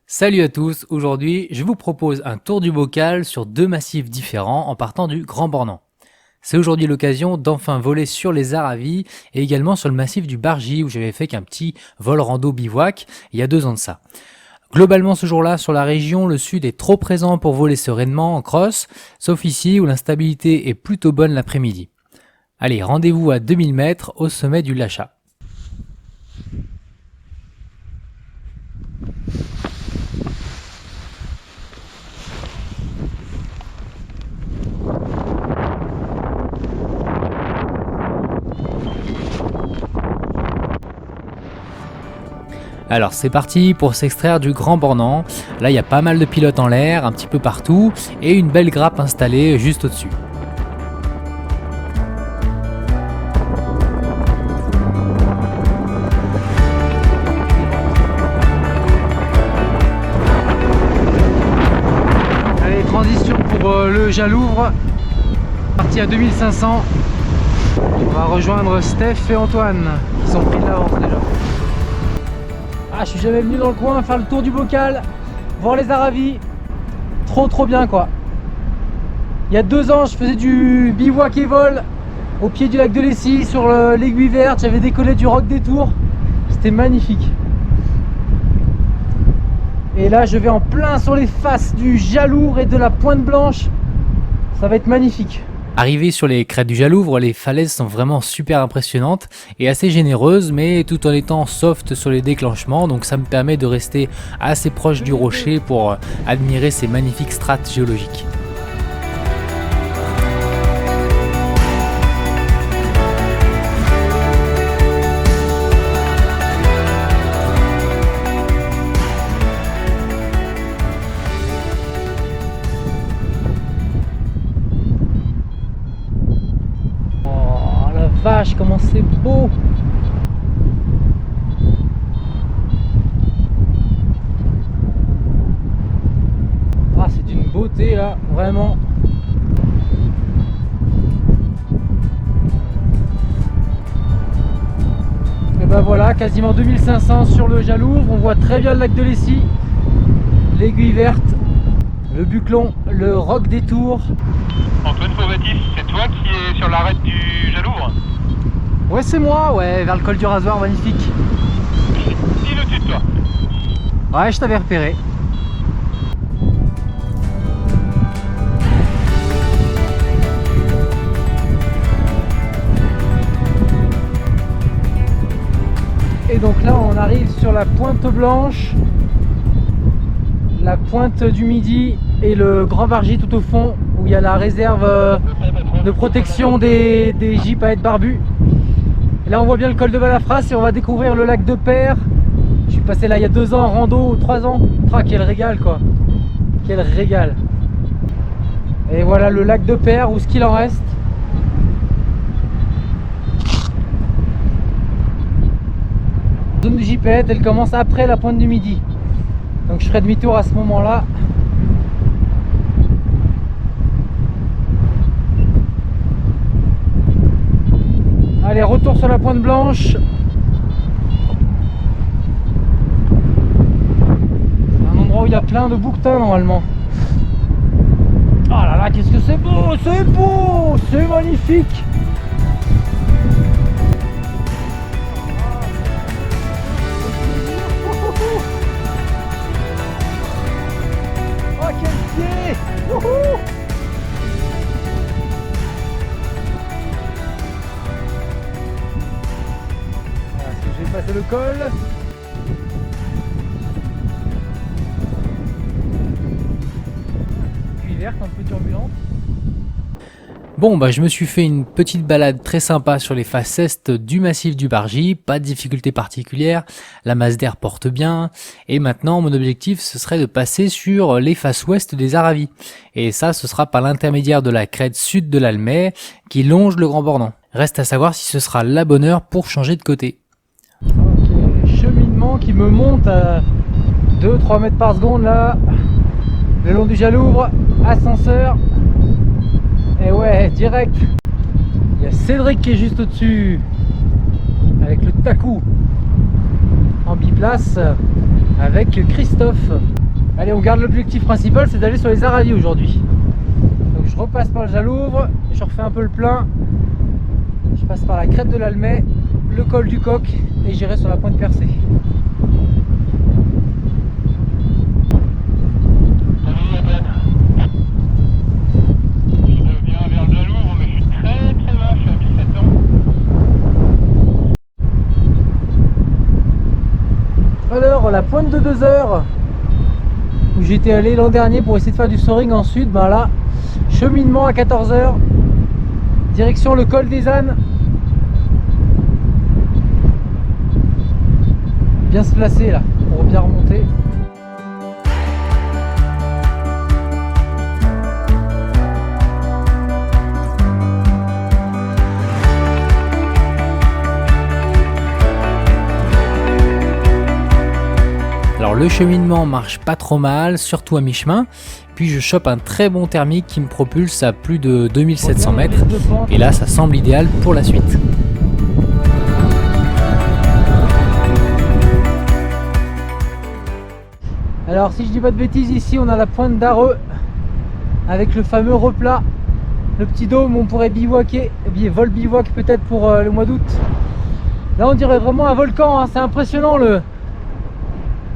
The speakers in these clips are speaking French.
Salut à tous, aujourd'hui je vous propose un tour du bocal sur deux massifs différents en partant du Grand Bornand. C'est aujourd'hui l'occasion d'enfin voler sur les Aravis et également sur le massif du Bargy où j'avais fait qu'un petit vol rando bivouac il y a 2 ans de ça. Globalement ce jour-là sur la région, le sud est trop présent pour voler sereinement en cross, sauf ici où l'instabilité est plutôt bonne l'après-midi. Allez, rendez-vous à 2000 mètres au sommet du Lachat. Alors c'est parti pour s'extraire du Grand Bornand. Là il y a pas mal de pilotes en l'air, un petit peu partout, et une belle grappe installée juste au-dessus. Allez, transition pour le Jalouvre, parti à 2500. On va rejoindre Steph et Antoine, qui sont pris de l'avance déjà. Ah, je suis jamais venu dans le coin faire le tour du bocal, voir les Aravis. Trop bien quoi. Il y a 2 ans, je faisais du bivouac et vol au pied du lac de Lessy sur l'aiguille verte. J'avais décollé du Roc des Tours. C'était magnifique. Et là, je vais en plein sur les faces du Jalouvre et de la Pointe Blanche. Ça va être magnifique. Arrivé sur les crêtes du Jalouvre, les falaises sont vraiment super impressionnantes et assez généreuses, mais tout en étant soft sur les déclenchements, donc ça me permet de rester assez proche du rocher pour admirer ces magnifiques strates géologiques. Vache, comment c'est beau! Ah, c'est d'une beauté là, vraiment. Et ben voilà, quasiment 2500 sur le Jalouvre. On voit très bien le lac de Lessy, l'aiguille verte, le Buclon, le Roc des Tours. Antoine Fauvatif, c'est toi qui es sur l'arête du Jalouvre? Ouais, c'est moi, ouais, vers le col du Rasoir, magnifique. Je suis au-dessus de toi. Ouais, je t'avais repéré. Et donc là, on arrive sur la Pointe Blanche, la Pointe du Midi et le Grand Bargy tout au fond, où il y a la réserve de protection des gypaètes barbus. Et là on voit bien le col de Balafras et on va découvrir le lac de Peyre. Je suis passé là il y a 2 ans en rando, 3 ans. Ah, quel régal quoi. Quel régal. Et voilà le lac de Peyre, ou ce qu'il en reste. La zone du gypaète, elle commence après la Pointe du Midi. Donc je ferai demi-tour à ce moment-là. Allez, retour sur la Pointe Blanche. C'est un endroit où il y a plein de bouquetins normalement. Oh là là, qu'est-ce que c'est beau! C'est beau! C'est magnifique! Oh, quel pied! Wouhou! Je vais passer le col. Puis verte, un peu turbulente. Bon, bah je me suis fait une petite balade très sympa sur les faces est du massif du Bargy, pas de difficulté particulière, la masse d'air porte bien, et maintenant mon objectif ce serait de passer sur les faces ouest des Aravis. Et ça, ce sera par l'intermédiaire de la crête sud de l'Almet qui longe le Grand Bornand. Reste à savoir si ce sera la bonne heure pour changer de côté. Ok, cheminement qui me monte à 2-3 mètres par seconde là, le long du Jalouvre, ascenseur. Et ouais, direct. Il y a Cédric qui est juste au-dessus avec le Taku en biplace. avec Christophe. Allez, on garde l'objectif principal, c'est d'aller sur les Aravis aujourd'hui. Donc je repasse par le Jalouvre, je refais un peu le plein. Je passe par la crête de l'Almet, le col du Coq et j'irai sur la pointe percée. Alors la pointe de 2 heures où j'étais allé l'an dernier pour essayer de faire du soaring en sud, ben là, cheminement à 14 heures, direction le col des ânes. Bien se placer là pour bien remonter. Alors le cheminement marche pas trop mal, surtout à mi-chemin, puis je chope un très bon thermique qui me propulse à plus de 2700 mètres, et là ça semble idéal pour la suite. Alors si je dis pas de bêtises, ici on a la pointe d'Areux, avec le fameux replat, le petit dôme où on pourrait bivouaquer, vol bivouac peut-être pour le mois d'août. Là on dirait vraiment un volcan, hein. C'est impressionnant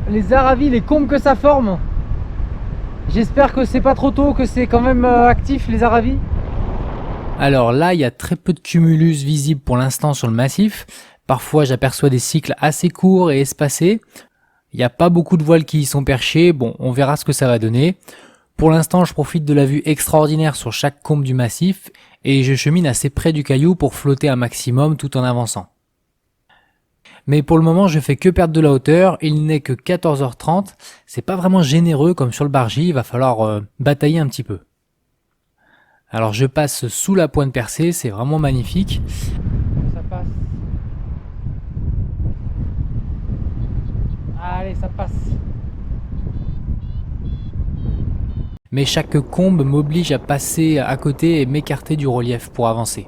les Aravis, les combes que ça forme. J'espère que c'est pas trop tôt, que c'est quand même actif les Aravis. Alors là, il y a très peu de cumulus visibles pour l'instant sur le massif. Parfois, j'aperçois des cycles assez courts et espacés. Il n'y a pas beaucoup de voiles qui y sont perchées. Bon, on verra ce que ça va donner. Pour l'instant, je profite de la vue extraordinaire sur chaque combe du massif et je chemine assez près du caillou pour flotter un maximum tout en avançant. Mais pour le moment, je fais que perdre de la hauteur, il n'est que 14h30, c'est pas vraiment généreux comme sur le Bargy, il va falloir batailler un petit peu. Alors je passe sous la pointe percée, c'est vraiment magnifique. Ça passe. Allez, ça passe. Mais chaque combe m'oblige à passer à côté et m'écarter du relief pour avancer.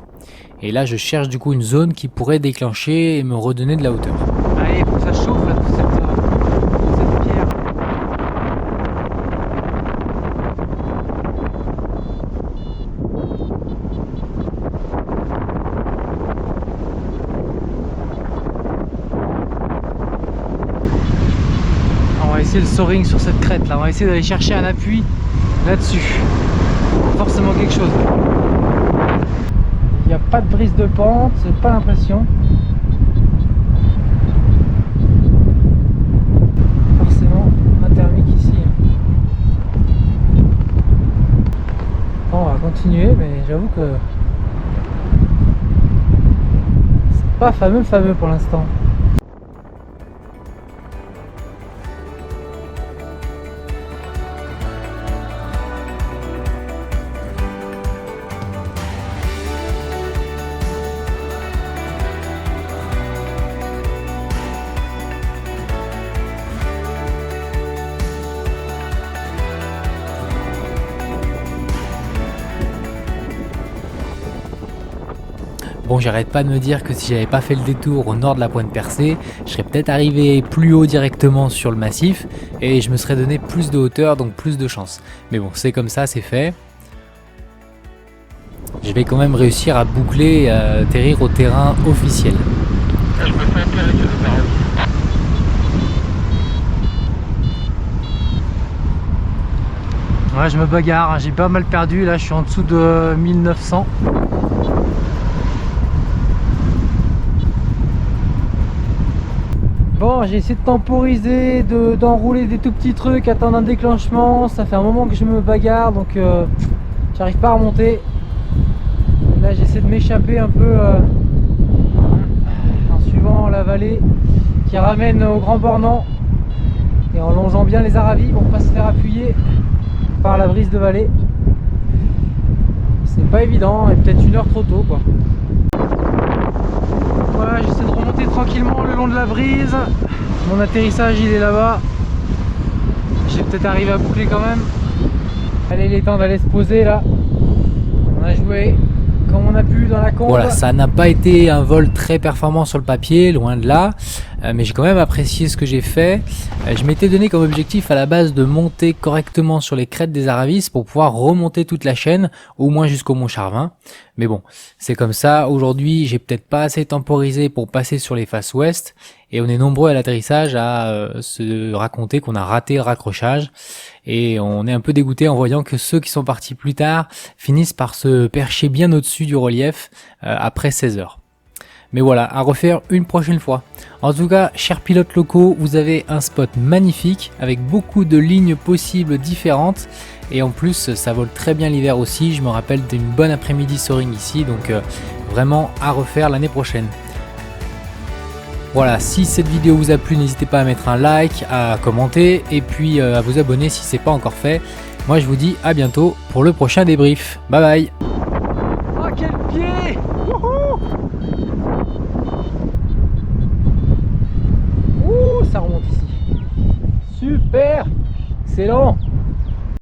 Et là je cherche du coup une zone qui pourrait déclencher et me redonner de la hauteur. Allez, faut que ça chauffe là, toute cette pierre. On va essayer le soaring sur cette crête là, on va essayer d'aller chercher un appui là-dessus. Forcément quelque chose. Il n'y a pas de brise de pente, c'est pas l'impression. Forcément, un thermique ici. Bon, on va continuer, mais j'avoue que c'est pas fameux pour l'instant. Bon, j'arrête pas de me dire que si j'avais pas fait le détour au nord de la pointe percée, je serais peut-être arrivé plus haut directement sur le massif et je me serais donné plus de hauteur, donc plus de chance. Mais bon, c'est comme ça, c'est fait. Je vais quand même réussir à boucler et à atterrir au terrain officiel. Je me fais appeler avec les Aravis. Ouais, je me bagarre, j'ai pas mal perdu, là je suis en dessous de 1900. Bon, j'ai essayé de temporiser, d'enrouler des tout petits trucs, attendre un déclenchement. Ça fait un moment que je me bagarre, donc j'arrive pas à remonter. Là, j'essaie de m'échapper un peu en suivant la vallée qui ramène au Grand Bornand et en longeant bien les Aravis pour pas se faire appuyer par la brise de vallée. C'est pas évident, et peut-être 1 heure trop tôt quoi. Voilà, j'essaie de remonter tranquillement le long de la brise. Mon atterrissage il est là-bas. J'ai peut-être arrivé à boucler quand même. Allez, il est temps d'aller se poser là. On a joué comme on a pu dans la combe. Voilà, ça n'a pas été un vol très performant sur le papier, loin de là. mais j'ai quand même apprécié ce que j'ai fait. Je m'étais donné comme objectif à la base de monter correctement sur les crêtes des Aravis pour pouvoir remonter toute la chaîne, au moins jusqu'au Mont Charvin. Mais bon, c'est comme ça. Aujourd'hui, j'ai peut-être pas assez temporisé pour passer sur les faces ouest, et on est nombreux à l'atterrissage à se raconter qu'on a raté le raccrochage, et on est un peu dégoûté en voyant que ceux qui sont partis plus tard finissent par se percher bien au-dessus du relief après 16 heures. Mais voilà, à refaire une prochaine fois. En tout cas, chers pilotes locaux, vous avez un spot magnifique avec beaucoup de lignes possibles différentes. Et en plus, ça vole très bien l'hiver aussi. Je me rappelle d'une bonne après-midi soaring ici, donc vraiment à refaire l'année prochaine. Voilà, si cette vidéo vous a plu, n'hésitez pas à mettre un like, à commenter et puis à vous abonner si ce n'est pas encore fait. Moi, je vous dis à bientôt pour le prochain débrief. Bye bye. Oh, quel pied! Ouh, ça remonte ici. Super! Excellent!